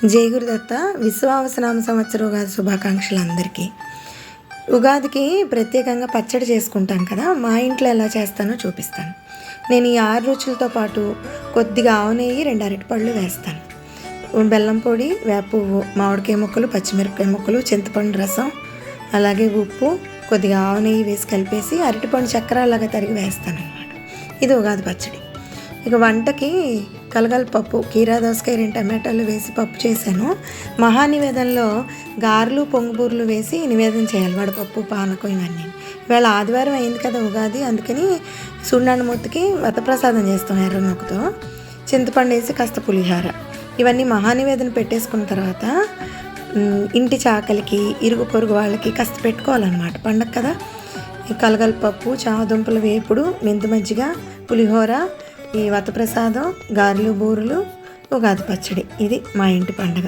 జై గురుదత్త. విశ్వావసనామ సంవత్సర ఉగాది శుభాకాంక్షలు అందరికీ. ఉగాదికి ప్రత్యేకంగా పచ్చడి చేసుకుంటాం కదా, మా ఇంట్లో ఎలా చేస్తానో చూపిస్తాను. నేను ఈ 6 రుచులతో పాటు కొద్దిగా ఆవు నెయ్యి, 2 అరటిపళ్ళు వేస్తాను. బెల్లం పొడి, వేప పువ్వు, మామిడికాయ ముక్కలు, పచ్చిమిరపకాయ ముక్కలు, చింతపండు రసం, అలాగే ఉప్పు, కొద్దిగా ఆవు నెయ్యి వేసి కలిపేసి అరటిపండు చక్కెర అలాగా తరిగి వేస్తాను అన్నమాట. ఇది ఉగాది పచ్చడి. ఇక వంటకి కలగలపప్పు, కీరా దోసకాయ, 2 టమాటాలు వేసి పప్పు చేశాను. మహానివేదనలో గారెలు, పొంగుబూరులు వేసి నివేదన చేయాలి. వడపప్పు, పానకం ఇవన్నీ. ఇవాళ ఆదివారం అయింది కదా ఉగాది, అందుకని సున్నాన్నమూర్తికి వతప్రసాదం చేస్తాం ఎర్రనొక్కతో. చింతపండు వేసి కాస్త పులిహార. ఇవన్నీ మహానివేదన పెట్టేసుకున్న తర్వాత ఇంటి చాకలికి, ఇరుగు పొరుగు వాళ్ళకి కాస్త పెట్టుకోవాలన్నమాట, పండగ కదా. కలగలపప్పు, చామదుంపల వేపుడు, మెంతి మజ్జిగ, పులిహోర, ఈ వతప్రసాదం, గారెలు, బూరెలు, ఉగాది పచ్చడి. ఇది మా ఇంటి పండగ.